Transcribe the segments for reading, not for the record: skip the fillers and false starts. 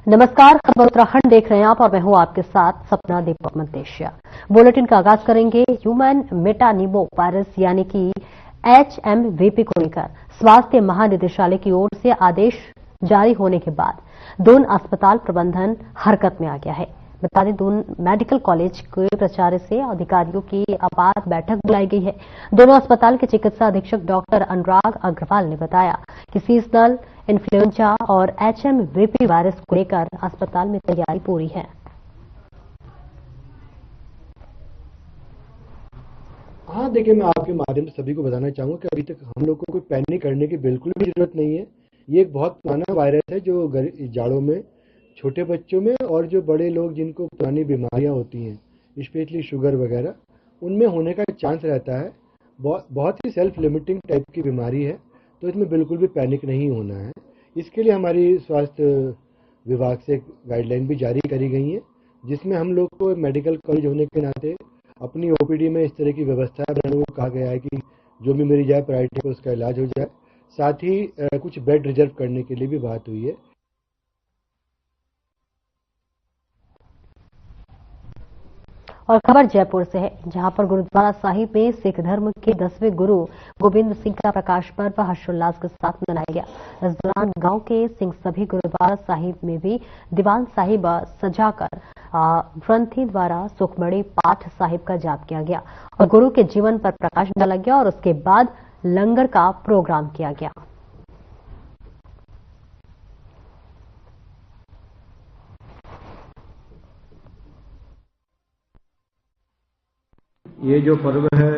नमस्कार, खबर उत्तराखंड देख रहे हैं आप और मैं हूं आपके साथ सपना दीपक मंतेशिया। बुलेटिन का आगाज करेंगे ह्यूमन मेटानिमो वायरस यानी कि HMVP को लेकर स्वास्थ्य महानिदेशालय की ओर से आदेश जारी होने के बाद दून अस्पताल प्रबंधन हरकत में आ गया है। बता दें, दून मेडिकल कॉलेज के प्राचार्य से अधिकारियों की आपात बैठक बुलाई गई है। दोनों अस्पताल के चिकित्सा अधीक्षक डॉक्टर अनुराग अग्रवाल ने बताया कि सीजनल इन्फ्लुएंजा और HMVP वायरस को लेकर अस्पताल में तैयारी पूरी है। हाँ, देखिए, मैं आपके माध्यम से सभी को बताना चाहूंगा कि अभी तक हम लोग को कोई पैनिक करने की बिल्कुल भी जरूरत नहीं है। ये एक बहुत पुराना वायरस है जो जाड़ों में छोटे बच्चों में और जो बड़े लोग जिनको पुरानी बीमारियां होती हैं, स्पेशली शुगर वगैरह, उनमें होने का चांस रहता है। बहुत ही सेल्फ लिमिटिंग टाइप की बीमारी है, तो इसमें बिल्कुल भी पैनिक नहीं होना है। इसके लिए हमारी स्वास्थ्य विभाग से गाइडलाइन भी जारी करी गई है, जिसमें हम लोग को मेडिकल कॉलेज होने के नाते अपनी OPD में इस तरह की व्यवस्था बनाने को कहा गया है कि जो भी मरीज जाए प्रायोरिटी पर उसका इलाज हो जाए। साथ ही कुछ बेड रिजर्व करने के लिए भी बात हुई है। और खबर जयपुर से है, जहां पर गुरुद्वारा साहिब में सिख धर्म के 10वें गुरु गोबिंद सिंह का प्रकाश पर्व हर्षोल्लास के साथ मनाया गया। इस दौरान गांव के सिंह सभी गुरुद्वारा साहिब में भी दीवान साहिब सजाकर ग्रंथी द्वारा सुखमणि पाठ साहिब का जाप किया गया और गुरु के जीवन पर प्रकाश डाला गया और उसके बाद लंगर का प्रोग्राम किया गया। ये जो पर्व है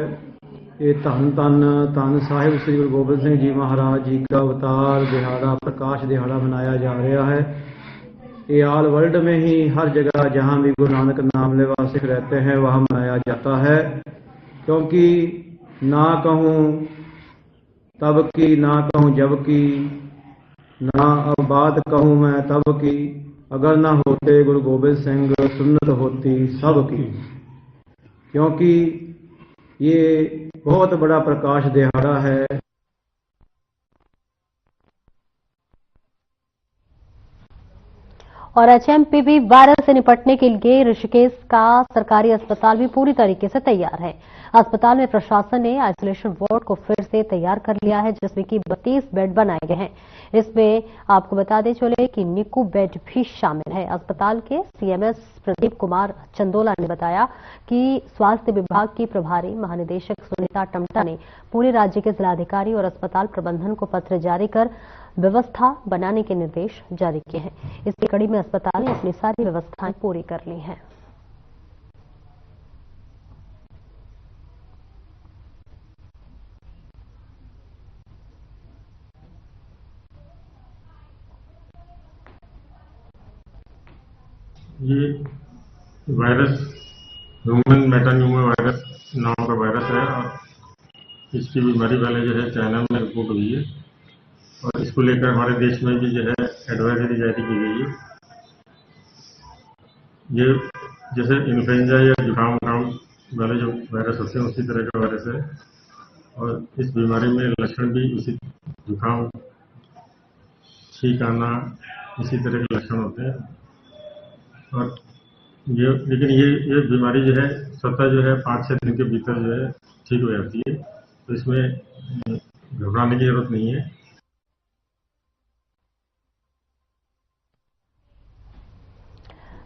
ये धन साहिब श्री गुरु गोबिंद सिंह जी महाराज जी का अवतार दिहाड़ा, प्रकाश दिहाड़ा मनाया जा रहा है। ये ऑल वर्ल्ड में ही हर जगह जहां भी गुरु नानक नाम लेवा सिख रहते हैं वहां मनाया जाता है, क्योंकि ना कहूं तब की, ना कहूं जब की, ना अब बात कहूं मैं तब की, अगर ना होते गुरु गोबिंद सिंह सुन्नत होती सब की। क्योंकि ये बहुत बड़ा प्रकाश दिहाड़ा है। और HMPV वायरस से निपटने के लिए ऋषिकेश का सरकारी अस्पताल भी पूरी तरीके से तैयार है। अस्पताल में प्रशासन ने आइसोलेशन वार्ड को फिर से तैयार कर लिया है, जिसमें कि 32 बेड बनाए गए हैं। इसमें आपको बता दें चले कि निकू बेड भी शामिल है। अस्पताल के CMS प्रदीप कुमार चंदोला ने बताया कि स्वास्थ्य विभाग की प्रभारी महानिदेशक सुनीता टमटा ने पूरे राज्य के जिलाधिकारी और अस्पताल प्रबंधन को पत्र जारी कर व्यवस्था बनाने के निर्देश जारी किए हैं। इसकी कड़ी में अस्पताल ने अपनी सारी व्यवस्थाएं पूरी कर ली हैं। ये वायरस ह्यूमन मेटानिमो वायरस नाम का वायरस है और इसकी बीमारी पहले जो है चाइना में रिपोर्ट हुई है और इसको लेकर हमारे देश में भी जो है एडवाइजरी जारी की गई है। ये जैसे इन्फ्लुएंजा या जुकाम वाले जो वायरस होते हैं उसी तरह का वायरस है और इस बीमारी में लक्षण भी उसी जुकाम, छींक आना, इसी तरह के लक्षण होते हैं। और लेकिन ये बीमारी जो है स्वतः जो है 5-6 दिन के भीतर जो है ठीक हो जाती है, तो इसमें घबराने की जरूरत नहीं है।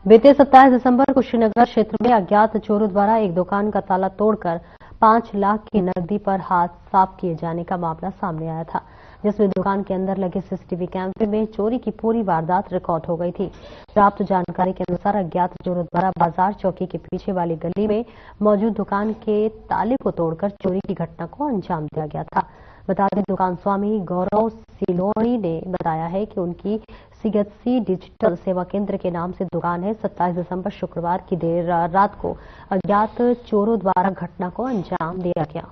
बीते 27 दिसंबर को श्रीनगर क्षेत्र में अज्ञात चोरों द्वारा एक दुकान का ताला तोड़कर 5 लाख की नकदी पर हाथ साफ किए जाने का मामला सामने आया था, जिसमें दुकान के अंदर लगे CCTV कैमरे में चोरी की पूरी वारदात रिकॉर्ड हो गई थी। प्राप्त जानकारी के अनुसार अज्ञात चोरों द्वारा बाजार चौकी के पीछे वाली गली में मौजूद दुकान के ताले को तोड़कर चोरी की घटना को अंजाम दिया गया था। बता दें, दुकान स्वामी गौरव सिलोनी ने बताया है कि उनकी CHC डिजिटल सेवा केंद्र के नाम से दुकान है। 27 दिसंबर शुक्रवार की देर रात को अज्ञात चोरों द्वारा घटना को अंजाम दिया गया।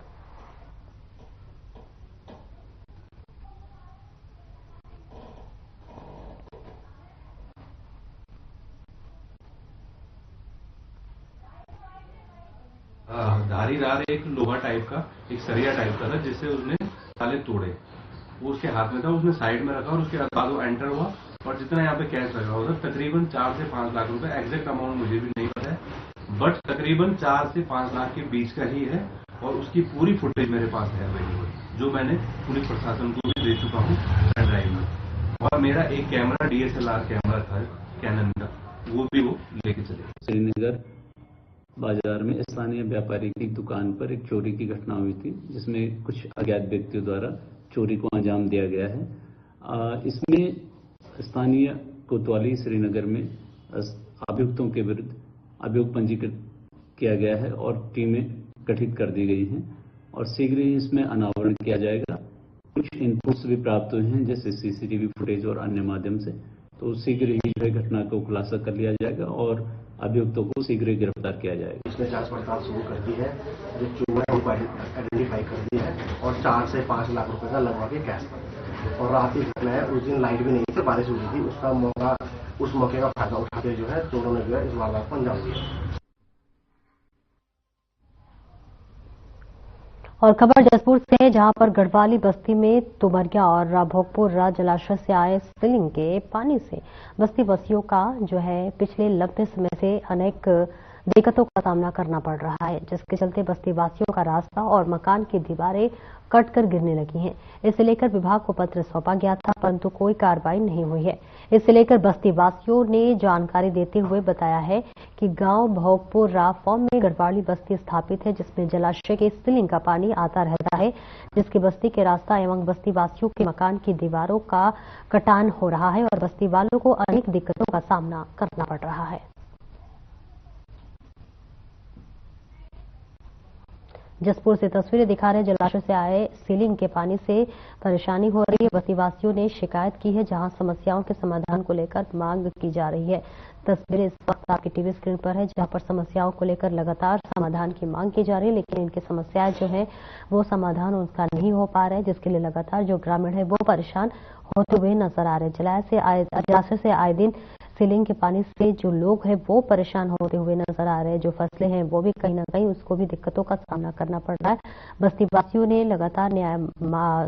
धारीदार एक लोहा टाइप का, एक सरिया टाइप का था जिससे उसने ताले तोड़े। वो उसके हाथ में था, उसने साइड में रखा और उसके बाद वो एंटर हुआ और जितना यहाँ पे कैश लगा हुआ सर तकरीबन 4 से 5 लाख रुपए, एग्जैक्ट अमाउंट मुझे भी नहीं पता है, बट तकरीबन 4 से 5 लाख के बीच का ही है। और उसकी पूरी फुटेज मेरे पास है अवेलेबल, जो मैंने पुलिस प्रशासन को भी दे चुका हूँ पेन ड्राइव में। और मेरा एक कैमरा DSLR कैमरा था कैनन का, वो भी वो लेके चले। श्रीनगर बाजार में स्थानीय व्यापारी की दुकान पर एक चोरी की घटना हुई थी, जिसमें कुछ अज्ञात व्यक्तियों द्वारा चोरी को अंजाम दिया गया है। इसमें स्थानीय कोतवाली श्रीनगर में अभियुक्तों के विरुद्ध अभियोग पंजीकृत किया गया है और टीमें गठित कर दी गई हैं और शीघ्र ही इसमें अनावरण किया जाएगा। कुछ इनपुट्स भी प्राप्त हुए हैं जैसे CCTV फुटेज और अन्य माध्यम से, तो शीघ्र ही जो है घटना को खुलासा कर लिया जाएगा और अभियुक्तों को शीघ्र ही गिरफ्तार किया जाएगा। इसने जांच पड़ताल शुरू कर दी है, जो चोर है उनको आइडेंटिफाई कर दिया है और 4 से 5 लाख रुपए का लगवा के कैश पर। और रात की घटना है, उस दिन लाइट भी नहीं थी, बारिश हुई थी, उस मौके का फायदा उठाते जो है चोरों ने जो है इस वारदात को अंजाम दिया। और खबर जसपुर से है, जहां पर गढ़वाली बस्ती में तुमरिया और भोगपुर जलाशय से आए सीलिंग के पानी से बस्ती वासियों का जो है पिछले लंबे समय से अनेक दिक्कतों का सामना करना पड़ रहा है, जिसके चलते बस्ती वासियों का रास्ता और मकान की दीवारें कटकर गिरने लगी हैं। इसे लेकर विभाग को पत्र सौंपा गया था, परंतु कोई कार्रवाई नहीं हुई है। इसे लेकर बस्ती वासियों ने जानकारी देते हुए बताया है कि गांव भोगपुर फॉर्म में गढ़वाली बस्ती स्थापित है, जिसमें जलाशय के सीलिंग का पानी आता रहता है, जिसकी बस्ती के रास्ता एवं बस्ती वासियों के मकान की दीवारों का कटान हो रहा है और बस्ती वालों को अनेक दिक्कतों का सामना करना पड़ रहा है। जसपुर से तस्वीरें दिखा रहे जलाशय से आए सीलिंग के पानी से परेशानी हो रही है। बस्तीवासियों ने शिकायत की है, जहां समस्याओं के समाधान को लेकर मांग की जा रही है। तस्वीरें इस वक्त आपकी टीवी स्क्रीन पर है, जहां पर समस्याओं को लेकर लगातार समाधान की मांग की जा रही है, लेकिन इनकी समस्याएं जो है वो समाधान उनका नहीं हो पा रहा है, जिसके लिए लगातार जो ग्रामीण है वो परेशान होते हुए नजर आ रहे हैं। जलाशय से आए दिन सीलिंग के पानी से जो लोग हैं वो परेशान होते हुए नजर आ रहे हैं। जो फसलें हैं वो भी कहीं ना कहीं उसको भी दिक्कतों का सामना करना पड़ रहा है। बस्ती वासियों ने लगातार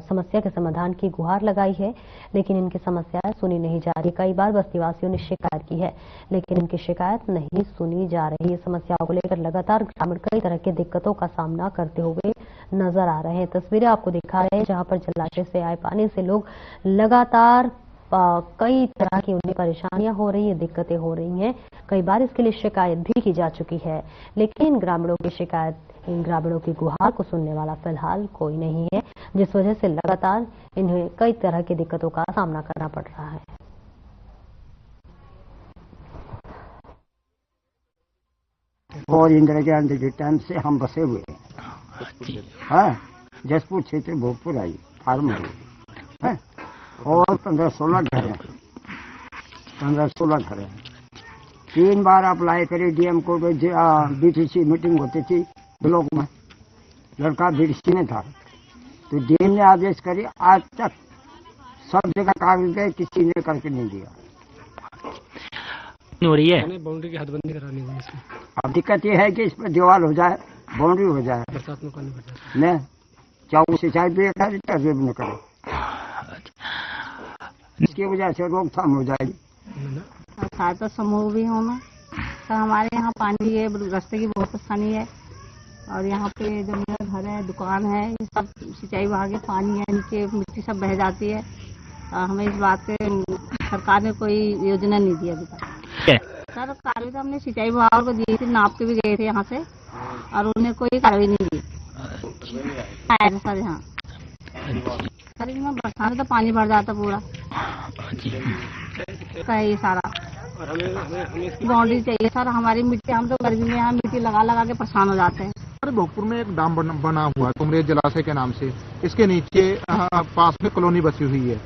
समस्या के समाधान की गुहार लगाई है, लेकिन इनकी समस्याएं सुनी नहीं जा रही। कई बार बस्ती वासियों ने शिकायत की है, लेकिन इनकी शिकायत नहीं सुनी जा रही है। समस्याओं को लेकर लगातार ग्रामीण कई तरह की दिक्कतों का सामना करते हुए नजर आ रहे हैं। तस्वीरें आपको दिखा रहे हैं, जहां पर जलाशय से आए पानी से लोग लगातार कई तरह की उन्हें परेशानियां हो रही है, दिक्कतें हो रही हैं। कई बार इसके लिए शिकायत भी की जा चुकी है, लेकिन इन ग्रामीणों की शिकायत, इन ग्रामीणों की गुहार को सुनने वाला फिलहाल कोई नहीं है, जिस वजह से लगातार इन्हें कई तरह की दिक्कतों का सामना करना पड़ रहा है। और इंदिरा गांधी के टाइम से हम बसे हुए हैं। हाँ, जसपुर क्षेत्र भोगपुर आई फार्म है और 15-16 घर हैं, 15-16 घर हैं। 3 बार अप्लाई करे डीएम को, BTC मीटिंग होती थी ब्लॉक में, लड़का BTC में था, तो डीएम ने आदेश करी। आज तक सब जगह कागज गए, किसी ने करके नहीं दिया। हो रही है बाउंड्री की हदबंदी करानी है इसमें। अब दिक्कत ये है कि इस पर दीवार हो जाए, बाउंड्री हो जाए, बरसात में पानी भर जाए, न चाहे सिंचाई भी करे चाहे न करे, इसकी वजह से रोकथाम हो जाएगी। सहायता समूह भी हूँ मैं, तो हमारे यहाँ पानी है, रास्ते की बहुत परेशानी है। और यहाँ पे जो मेरा घर है, दुकान है, ये सब सिंचाई विभाग के पानी है, नीचे मिट्टी सब बह जाती है। हमें इस बात पे सरकार ने कोई योजना नहीं दी अभी तक। सर कार्रवाई तो हमने सिंचाई विभाग को दी थी, नाप के भी गए थे यहाँ से, और उन्हें कोई कार्रवाई नहीं दी सर। यहाँ सर इसमें बरसात में तो पानी भर जाता पूरा ये सारा। बाउंड्री चाहिए सर, हमारी मिट्टी, हम तो गर्मी में यहाँ मिट्टी लगा लगा के परेशान हो जाते हैं। भोगपुर में एक डैम बना हुआ है तुमरे जलाशय के नाम से, इसके नीचे पास में कॉलोनी बसी हुई है,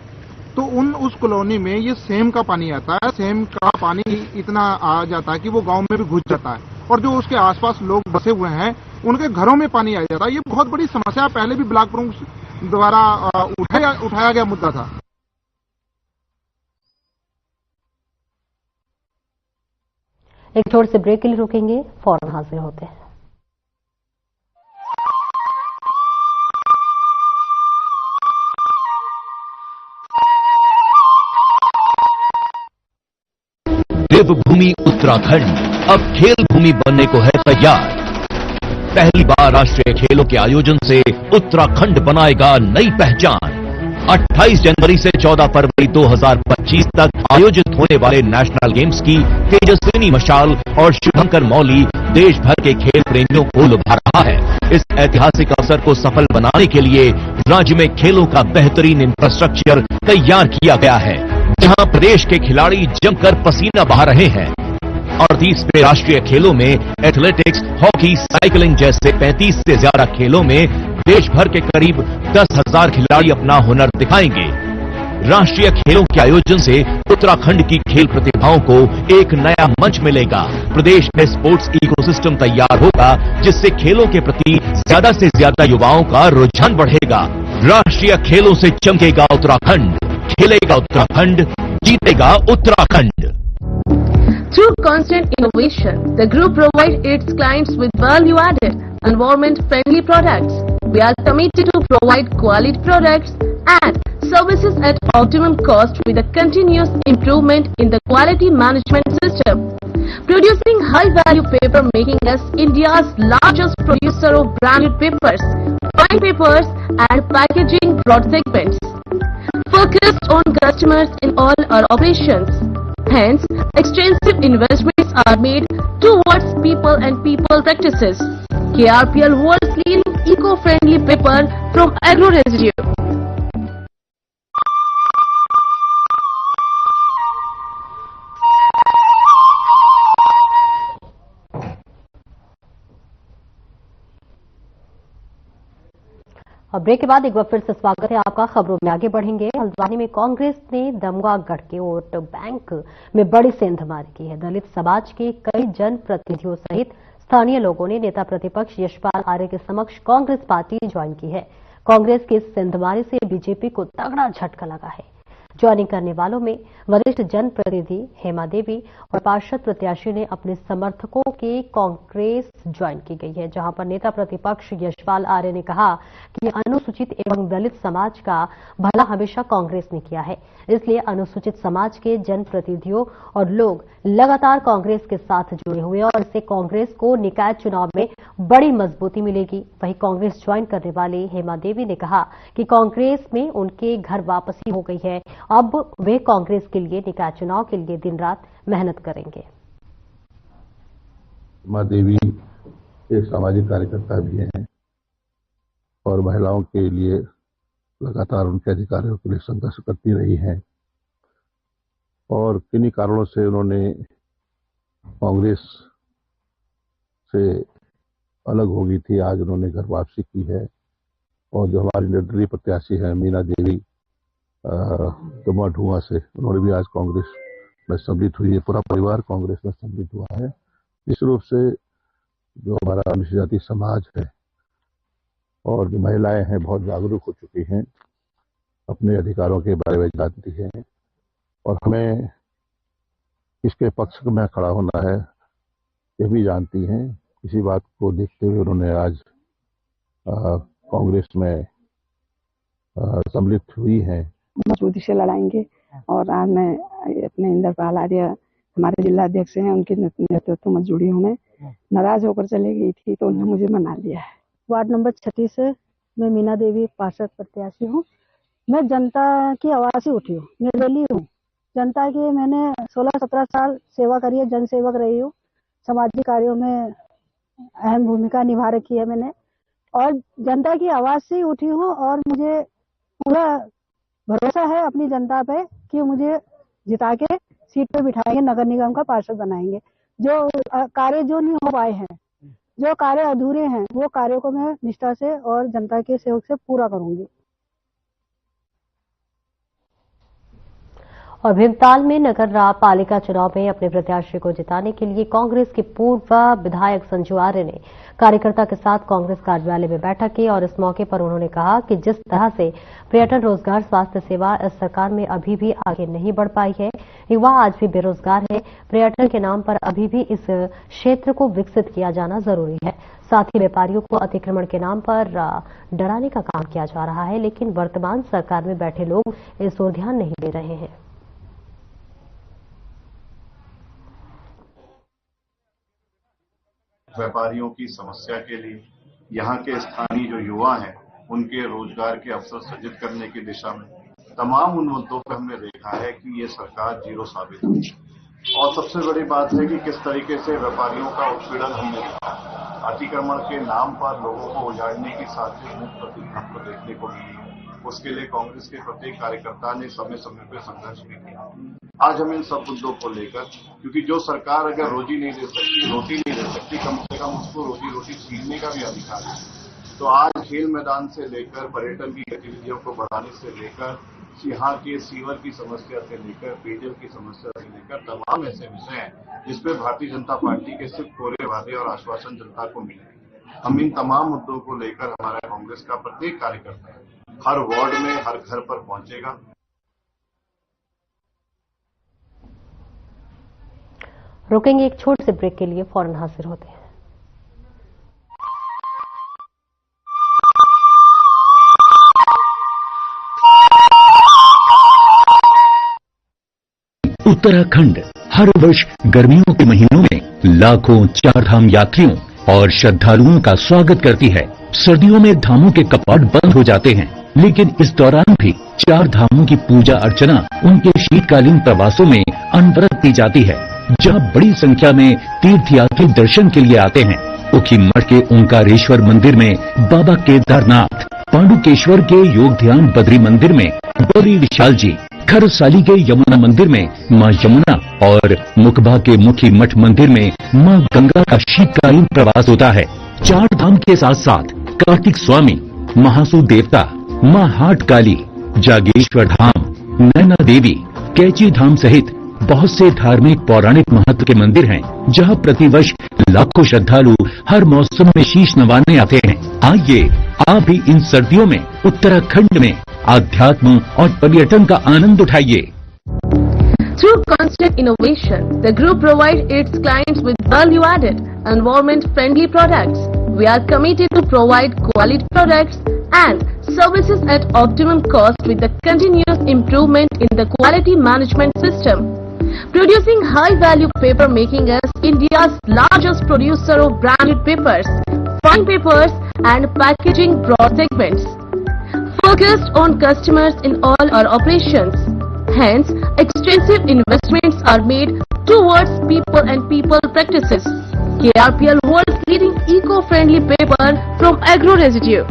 तो उस कॉलोनी में ये सेम का पानी आता है। सेम का पानी इतना आ जाता है कि वो गांव में भी घुस जाता है, और जो उसके आसपास लोग बसे हुए हैं उनके घरों में पानी आ जाता है। ये बहुत बड़ी समस्या पहले भी ब्लॉक प्रमुख द्वारा उठाया गया मुद्दा था। एक छोटे से ब्रेक के लिए रुकेंगे, फौरन हाजिर होते हैं। देवभूमि उत्तराखंड अब खेल भूमि बनने को है तैयार। पहली बार राष्ट्रीय खेलों के आयोजन से उत्तराखंड बनाएगा नई पहचान। 28 जनवरी से 14 फरवरी 2025 तक आयोजित होने वाले नेशनल गेम्स की तेजस्विनी मशाल और शुभंकर मौली देश भर के खेल प्रेमियों को लुभा रहा है। इस ऐतिहासिक अवसर को सफल बनाने के लिए राज्य में खेलों का बेहतरीन इंफ्रास्ट्रक्चर तैयार किया गया है, जहां प्रदेश के खिलाड़ी जमकर पसीना बहा रहे हैं। 38वें राष्ट्रीय खेलों में एथलेटिक्स, हॉकी, साइकिलिंग जैसे 35 से ज्यादा खेलों में देश भर के करीब 10,000 खिलाड़ी अपना हुनर दिखाएंगे। राष्ट्रीय खेलों के आयोजन से उत्तराखंड की खेल प्रतिभाओं को एक नया मंच मिलेगा। प्रदेश में स्पोर्ट्स इकोसिस्टम तैयार होगा, जिससे खेलों के प्रति ज्यादा से ज्यादा युवाओं का रुझान बढ़ेगा। राष्ट्रीय खेलों से चमकेगा उत्तराखंड, खेलेगा उत्तराखंड, जीतेगा Uttarakhand. Through constant innovation, the group provides its clients with value-added, environment-friendly products. We are committed to provide quality products and services at optimum cost with a continuous improvement in the quality management system. Producing high-value paper making us India's largest producer of branded papers, fine papers and packaging broad segments. Focused on customers in all our operations. Hence, extensive investments are made towards people and people practices. KRPL world's leading eco-friendly paper from agro residue. और break के बाद एक बार फिर से स्वागत है आपका। खबरों में आगे बढ़ेंगे। हल्द्वानी में कांग्रेस ने दमगागढ़ के वोट बैंक में बड़ी सेंधमारी की है। दलित समाज के कई जनप्रतिनिधियों सहित स्थानीय लोगों ने नेता प्रतिपक्ष यशपाल आर्य के समक्ष कांग्रेस पार्टी ज्वाइन की है। कांग्रेस की इस सेंधमारी से बीजेपी को तगड़ा झटका लगा है। ज्वाइनिंग करने वालों में वरिष्ठ जनप्रतिनिधि हेमा देवी और पार्षद प्रत्याशी ने अपने समर्थकों के कांग्रेस ज्वाइन की गई है, जहां पर नेता प्रतिपक्ष यशपाल आर्य ने कहा कि अनुसूचित एवं दलित समाज का भला हमेशा कांग्रेस ने किया है, इसलिए अनुसूचित समाज के जनप्रतिनिधियों और लोग लगातार कांग्रेस के साथ जुड़े हुए और इससे कांग्रेस को निकाय चुनाव में बड़ी मजबूती मिलेगी। वहीं कांग्रेस ज्वाइन करने वाली हेमा देवी ने कहा कि कांग्रेस में उनके घर वापसी हो गई है, अब वे कांग्रेस के लिए निकाय चुनाव के लिए दिन रात मेहनत करेंगे। हेमा देवी एक सामाजिक कार्यकर्ता भी हैं और महिलाओं के लिए लगातार उनके अधिकारों के लिए संघर्ष करती रही हैं और किन्हीं कारणों से उन्होंने कांग्रेस से अलग हो गई थी। आज उन्होंने घर वापसी की है और जो हमारी निर्दलीय प्रत्याशी है मीना देवी दमा ढुआ से, उन्होंने भी आज कांग्रेस में सम्मिलित हुई है। पूरा परिवार कांग्रेस में सम्मिलित हुआ है। इस रूप से जो हमारा अनुसूचित जाति समाज है और जो महिलाएं हैं बहुत जागरूक हो चुकी हैं, अपने अधिकारों के बारे में जानती हैं और हमें इसके पक्ष में खड़ा होना है ये भी जानती हैं। इसी बात को देखते हुए उन्होंने आज कांग्रेस में सम्मिलित हुई हैं। मजबूती से लड़ाएंगे और आज मैं अपने इंद्रपाल आर्य हमारे जिला अध्यक्ष हैं, उनके नेतृत्व में जुड़ी हूँ। मैं नाराज होकर चली गई थी तो उन्होंने मुझे मना लिया है। वार्ड नंबर 36 से मैं मीना देवी पार्षद प्रत्याशी हूँ। मैं जनता की आवाज से उठी हूँ, निर्दलीय हूँ। जनता की मैंने 16-17 साल सेवा करी है, जन सेवक रही हूँ। सामाजिक कार्यों में अहम भूमिका निभा रखी है मैंने और जनता की आवाज से ही उठी हूँ और मुझे पूरा भरोसा है अपनी जनता पे कि मुझे जिता के सीट पे बिठाएंगे, नगर निगम का पार्षद बनाएंगे। जो कार्य जो नहीं हो पाए हैं, जो कार्य अधूरे हैं, वो कार्यों को मैं निष्ठा से और जनता के सहयोग से पूरा करूंगी। और भीमताल में नगर पालिका चुनाव में अपने प्रत्याशी को जिताने के लिए कांग्रेस के पूर्व विधायक संजू आर्य ने कार्यकर्ता के साथ कांग्रेस कार्यालय में बैठक की और इस मौके पर उन्होंने कहा कि जिस तरह से पर्यटन, रोजगार, स्वास्थ्य सेवा इस सरकार में अभी भी आगे नहीं बढ़ पाई है, युवा आज भी बेरोजगार है। पर्यटन के नाम पर अभी भी इस क्षेत्र को विकसित किया जाना जरूरी है। साथ ही व्यापारियों को अतिक्रमण के नाम पर डराने का काम किया जा रहा है, लेकिन वर्तमान सरकार में बैठे लोग इस ओर ध्यान नहीं दे रहे हैं। व्यापारियों की समस्या के लिए, यहाँ के स्थानीय जो युवा हैं उनके रोजगार के अवसर सृजित करने की दिशा में तमाम उन मुद्दों पर हमने देखा है कि ये सरकार जीरो साबित हुई। और सबसे बड़ी बात है कि किस तरीके से व्यापारियों का उत्पीड़न हमने देखा, अतिक्रमण के नाम पर लोगों को उजाड़ने की साजिश मुक्त हमको देखने को मिली है। उसके लिए कांग्रेस के प्रत्येक कार्यकर्ता ने समय समय पर संघर्ष भी किया। आज हम इन सब मुद्दों को लेकर, क्योंकि जो सरकार अगर रोजी नहीं दे सकती, रोटी नहीं दे सकती, कम से कम उसको रोटी छीनने का भी अधिकार है। तो आज खेल मैदान से लेकर पर्यटन की गतिविधियों को बढ़ाने से लेकर, यहाँ के सीवर की समस्या से लेकर, पेयजल की समस्या से लेकर तमाम ऐसे विषय हैं जिसपे भारतीय जनता पार्टी के सिर्फ कोरे वादे और आश्वासन जनता को मिले। हम इन तमाम मुद्दों को लेकर हमारा कांग्रेस का प्रत्येक कार्यकर्ता हर वार्ड में, हर घर पर पहुंचेगा। रुकेंगे एक छोटे से ब्रेक के लिए, फौरन हाजिर होते हैं। उत्तराखंड हर वर्ष गर्मियों के महीनों में लाखों चारधाम यात्रियों और श्रद्धालुओं का स्वागत करती है। सर्दियों में धामों के कपाट बंद हो जाते हैं, लेकिन इस दौरान भी चार धामों की पूजा अर्चना उनके शीतकालीन प्रवासों में अनवरत की जाती है, जहां बड़ी संख्या में तीर्थयात्री दर्शन के लिए आते हैं। ऊखीमठ के ओंकारेश्वर मंदिर में बाबा केदारनाथ, पांडुकेश्वर के योग ध्यान बद्री मंदिर में बद्री विशाल जी, खरसाली के यमुना मंदिर में मां यमुना और मुकबा के मुखी मठ मंदिर में मां गंगा का शीतकालीन प्रवास होता है। चार धाम के साथ साथ कार्तिक स्वामी, महासू देवता, मां हाट काली, जागेश्वर धाम, नैना देवी, कैची धाम सहित बहुत से धार्मिक पौराणिक महत्व के मंदिर हैं, जहां प्रतिवर्ष लाखों श्रद्धालु हर मौसम में शीश नवाने आते हैं। आइए आप भी इन सर्दियों में उत्तराखंड में आध्यात्म और पर्यटन का आनंद उठाइए। Through constant innovation, the group provides its clients with value-added, environment-friendly products. We are committed to provide quality products and services at optimum cost with the continuous improvement in the quality management system. Producing high-value paper, making us India's largest producer of branded papers, fine papers and packaging broad segments. Focused on customers in all our operations. Hence, extensive investments are made towards people and people practices. KRPL world's leading eco-friendly paper from agro residue.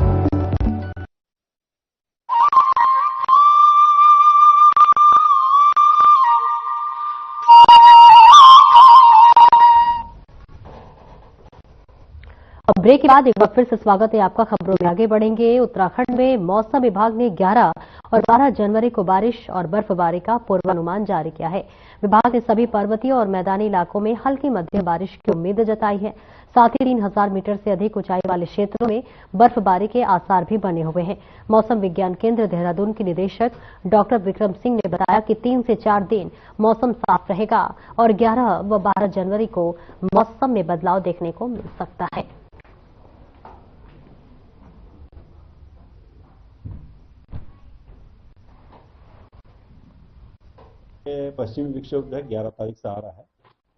अब break के बाद एक बार फिर से स्वागत है आपका। खबरों में आगे बढ़ेंगे। उत्तराखंड में मौसम विभाग ने 11 और 12 जनवरी को बारिश और बर्फबारी का पूर्वानुमान जारी किया है। विभाग ने सभी पर्वतीय और मैदानी इलाकों में हल्की मध्यम बारिश की उम्मीद जताई है। साथ ही 3000 मीटर से अधिक ऊंचाई वाले क्षेत्रों में बर्फबारी के आसार भी बने हुए हैं। मौसम विज्ञान केंद्र देहरादून के निदेशक डॉक्टर विक्रम सिंह ने बताया कि 3 से 4 दिन मौसम साफ रहेगा और 11 व 12 जनवरी को मौसम में बदलाव देखने को मिल सकता है। पश्चिमी विक्षोभ जो है 11 तारीख से आ रहा है,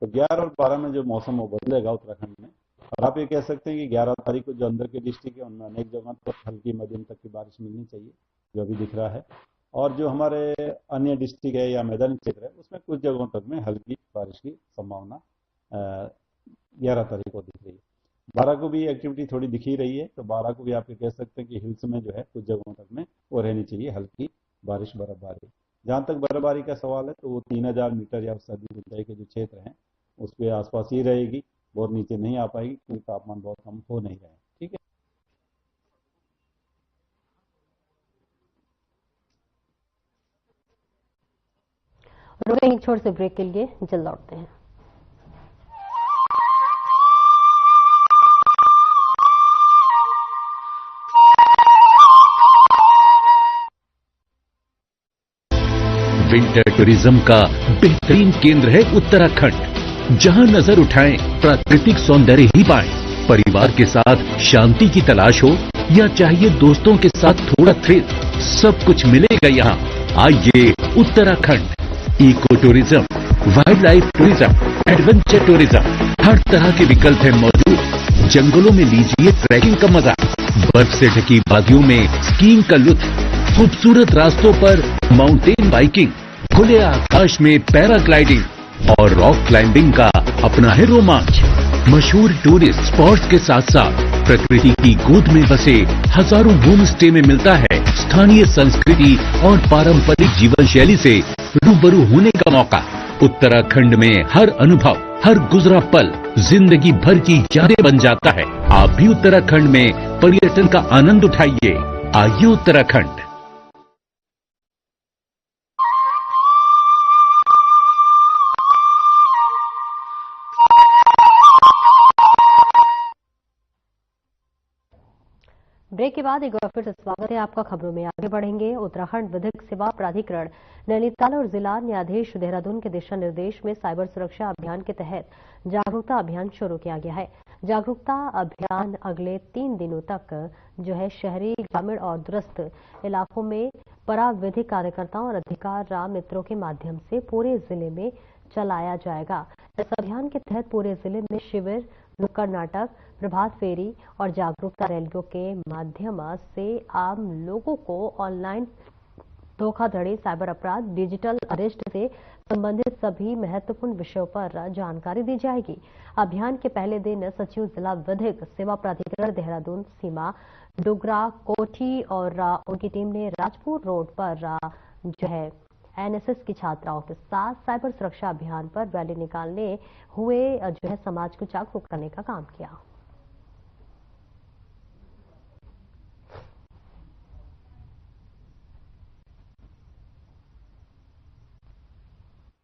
तो 11 और 12 में जो मौसम वो बदलेगा उत्तराखंड में। और आप ये कह सकते हैं कि 11 तारीख को जो अंदर के डिस्ट्रिक्ट है उनमें अनेक जगह पर हल्की मध्यम तक की बारिश मिलनी चाहिए, जो अभी दिख रहा है। और जो हमारे अन्य डिस्ट्रिक्ट है या मैदानी क्षेत्र है उसमें कुछ जगहों तक में हल्की बारिश की संभावना 11 तारीख को दिख रही है। 12 को भी एक्टिविटी थोड़ी दिख ही रही है, तो 12 को भी आप ये कह सकते हैं कि हिल्स में जो है कुछ जगहों तक में वो रहनी चाहिए हल्की बारिश बर्फबारी। जहां तक बर्फबारी का सवाल है तो वो 3000 मीटर या उससे अधिक ऊंचाई के जो क्षेत्र हैं उसके आसपास ही रहेगी, बहुत नीचे नहीं आ पाएगी क्योंकि तापमान बहुत कम हो नहीं रहे। ठीक है, रुकेंगे छोटे से ब्रेक के लिए, जल्द लौटते हैं। विंटर टूरिज्म का बेहतरीन केंद्र है उत्तराखंड। जहां नजर उठाएं प्राकृतिक सौंदर्य ही पाएं। परिवार के साथ शांति की तलाश हो या चाहिए दोस्तों के साथ थोड़ा थ्रिल, सब कुछ मिलेगा यहाँ। आइए Uttarakhand eco tourism. Wildlife tourism, adventure tourism, हर तरह के विकल्प है मौजूद। जंगलों में लीजिए ट्रैकिंग का मजा, बर्फ से ढकी वादियों में स्कीइंग का लुत्फ, खूबसूरत रास्तों पर माउंटेन बाइकिंग, खुले आकाश में पैराग्लाइडिंग और रॉक क्लाइंबिंग का अपना है रोमांच। मशहूर टूरिस्ट स्पॉट्स के साथ साथ प्रकृति की गोद में बसे हजारों होम स्टे में मिलता है स्थानीय संस्कृति और पारंपरिक जीवन शैली से रूबरू होने का मौका। उत्तराखंड में हर अनुभव, हर गुजरा पल जिंदगी भर की यादें बन जाता है। आप भी उत्तराखंड में पर्यटन का आनंद उठाइए। आइए उत्तराखंड। ब्रेक के बाद एक बार फिर से स्वागत है आपका। खबरों में आगे बढ़ेंगे। उत्तराखंड विधिक सेवा प्राधिकरण नैनीताल और जिला न्यायाधीश देहरादून के दिशा निर्देश में साइबर सुरक्षा अभियान के तहत जागरूकता अभियान शुरू किया गया है। जागरूकता अभियान अगले 3 दिनों तक शहरी, ग्रामीण और दूरस्थ इलाकों में पराविधिक कार्यकर्ताओं और अधिकार मित्रों के माध्यम से पूरे जिले में चलाया जाएगा। इस अभियान के तहत पूरे जिले में शिविर, नुक्कड़ नाटक, प्रभात फेरी और जागरूकता रैलियों के माध्यम से आम लोगों को ऑनलाइन धोखाधड़ी, साइबर अपराध, डिजिटल अरेस्ट से संबंधित सभी महत्वपूर्ण विषयों पर जानकारी दी जाएगी। अभियान के पहले दिन सचिव जिला विधिक सेवा प्राधिकरण देहरादून सीमा डुगरा कोठी और उनकी टीम ने राजपुर रोड पर एनएसएस की छात्राओं के साथ साइबर सुरक्षा अभियान पर रैली निकालने हुए समाज को जागरूक करने का काम किया।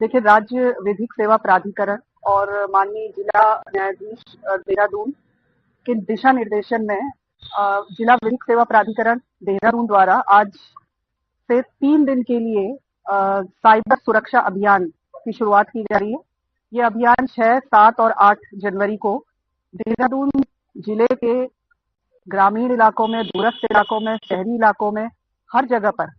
देखिए, राज्य विधिक सेवा प्राधिकरण और माननीय जिला न्यायाधीश देहरादून के दिशा निर्देशन में जिला विधिक सेवा प्राधिकरण देहरादून द्वारा आज से 3 दिन के लिए साइबर सुरक्षा अभियान की शुरुआत की जा रही है। ये अभियान 6, 7 और 8 जनवरी को देहरादून जिले के ग्रामीण इलाकों में, दूरस्थ इलाकों में, शहरी इलाकों में, हर जगह पर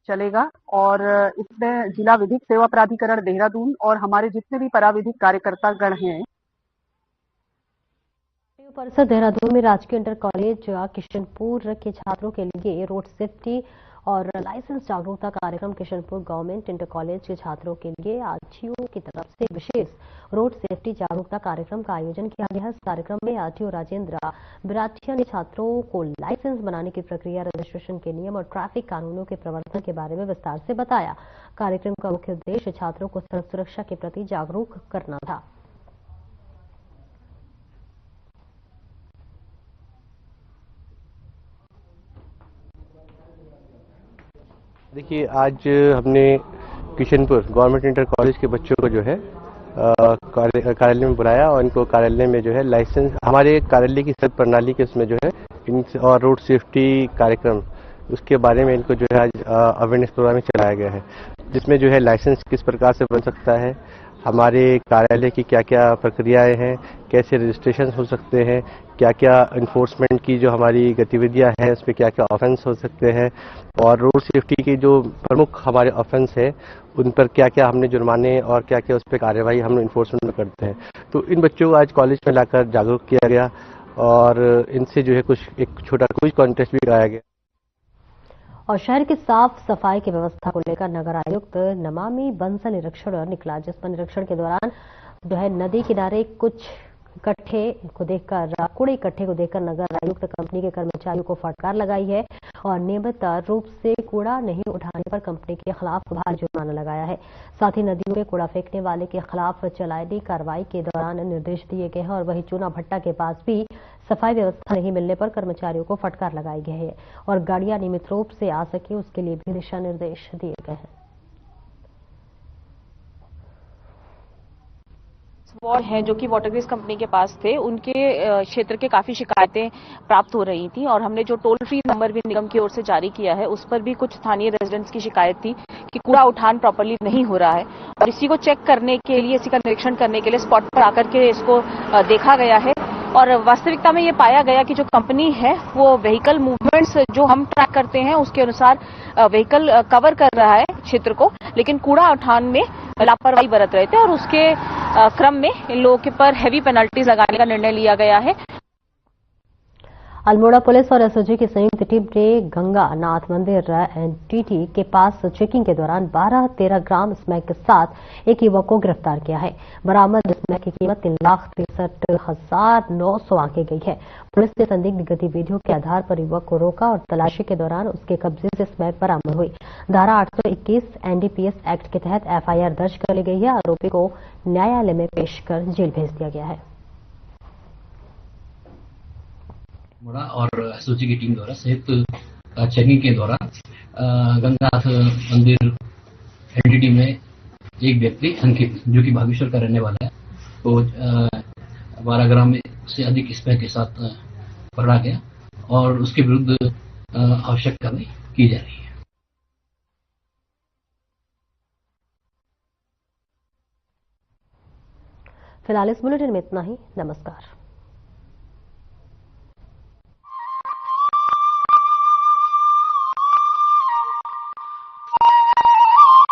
चलेगा। और इसमें जिला विधिक सेवा प्राधिकरण देहरादून और हमारे जितने भी पराविधिक कार्यकर्ता गण हैं। परिसर देहरादून में राजकीय इंटर कॉलेज किशनपुर के छात्रों के लिए रोड सेफ्टी और लाइसेंस जागरूकता कार्यक्रम किशनपुर गवर्नमेंट इंटर कॉलेज के छात्रों के लिए आरटीओ की तरफ से विशेष रोड सेफ्टी जागरूकता कार्यक्रम का आयोजन किया गया। इस कार्यक्रम में आरटीओ राजेंद्र बिराटिया ने छात्रों को लाइसेंस बनाने की प्रक्रिया, रजिस्ट्रेशन के नियम और ट्रैफिक कानूनों के प्रवर्तन के बारे में विस्तार से बताया। कार्यक्रम का मुख्य उद्देश्य छात्रों को सड़क सुरक्षा के प्रति जागरूक करना था। देखिए, आज हमने किशनपुर गवर्नमेंट इंटर कॉलेज के बच्चों को कार्यालय में बुलाया और इनको कार्यालय में लाइसेंस, हमारे कार्यालय की सड़क प्रणाली के उसमें और रोड सेफ्टी कार्यक्रम, उसके बारे में इनको आज अवेयरनेस प्रोग्राम चलाया गया है, जिसमें लाइसेंस किस प्रकार से बन सकता है, हमारे कार्यालय की क्या क्या प्रक्रियाएं हैं, कैसे रजिस्ट्रेशन हो सकते हैं, क्या क्या इन्फोर्समेंट की जो हमारी गतिविधियां हैं उस पर क्या क्या ऑफेंस हो सकते हैं, और रोड सेफ्टी के जो प्रमुख हमारे ऑफेंस है उन पर क्या क्या हमने जुर्माने और क्या क्या उस पर कार्रवाई हम इन्फोर्समेंट में करते हैं। तो इन बच्चों को आज कॉलेज में लाकर जागरूक किया गया और इनसे कुछ एक छोटा क्विज कॉन्टेस्ट भी कराया गया। और शहर की साफ सफाई की व्यवस्था को लेकर नगर आयुक्त नमामि बंसल निरीक्षण निकला, जिस पर निरीक्षण के दौरान नदी किनारे कुछ कूड़े इकट्ठे को देखकर नगर आयुक्त कंपनी के कर्मचारियों को फटकार लगाई है और नियमित रूप से कूड़ा नहीं उठाने पर कंपनी के खिलाफ भारी जुर्माना लगाया है। साथ ही नदियों में कूड़ा फेंकने वाले के खिलाफ चलाई कार्रवाई के दौरान निर्देश दिए गए हैं और वहीं चूना भट्टा के पास भी सफाई व्यवस्था नहीं मिलने पर कर्मचारियों को फटकार लगाई गई है और गाड़ियां नियमित रूप से आ सके उसके लिए भी दिशा निर्देश दिए गए हैं। वार्ड हैं जो कि वाटरग्रिड कंपनी के पास थे, उनके क्षेत्र के काफी शिकायतें प्राप्त हो रही थी और हमने जो टोल फ्री नंबर भी निगम की ओर से जारी किया है उस पर भी कुछ स्थानीय रेजिडेंट्स की शिकायत थी कि कूड़ा उठान प्रॉपर्ली नहीं हो रहा है और इसी को चेक करने के लिए, इसी का निरीक्षण करने के लिए स्पॉट पर आकर के इसको देखा गया है और वास्तविकता में ये पाया गया कि जो कंपनी है वो व्हीकल मूवमेंट्स जो हम ट्रैक करते हैं उसके अनुसार व्हीकल कवर कर रहा है क्षेत्र को, लेकिन कूड़ा उठान में लापरवाही बरत रहे थे और उसके क्रम में इन लोगों के पर हैवी पेनल्टीज लगाने का निर्णय लिया गया है। अल्मोड़ा पुलिस और एसओजी की संयुक्त टीम ने गंगा नाथ मंदिर एनटीटी के पास चेकिंग के दौरान 12-13 ग्राम स्मैक के साथ एक युवक को गिरफ्तार किया है। बरामद स्मैक की कीमत 3,63,900 आंकी गई है। पुलिस ने संदिग्ध गतिविधियों के आधार पर युवक को रोका और तलाशी के दौरान उसके कब्जे से स्मैक बरामद हुई। धारा 821 एनडीपीएस एक्ट के तहत एफआईआर दर्ज कर ली गई है। आरोपी को न्यायालय में पेश कर जेल भेज दिया गया है। और एसओजी की टीम द्वारा संयुक्त चेकिंग के दौरान गंगानाथ मंदिर एनटीटी में एक व्यक्ति अंकित, जो कि बागेश्वर का रहने वाला है, तो 12 ग्राम से अधिक स्मैक के साथ पकड़ा गया और उसके विरुद्ध आवश्यक कार्रवाई की जा रही है। फिलहाल इस बुलेटिन में इतना ही। नमस्कार।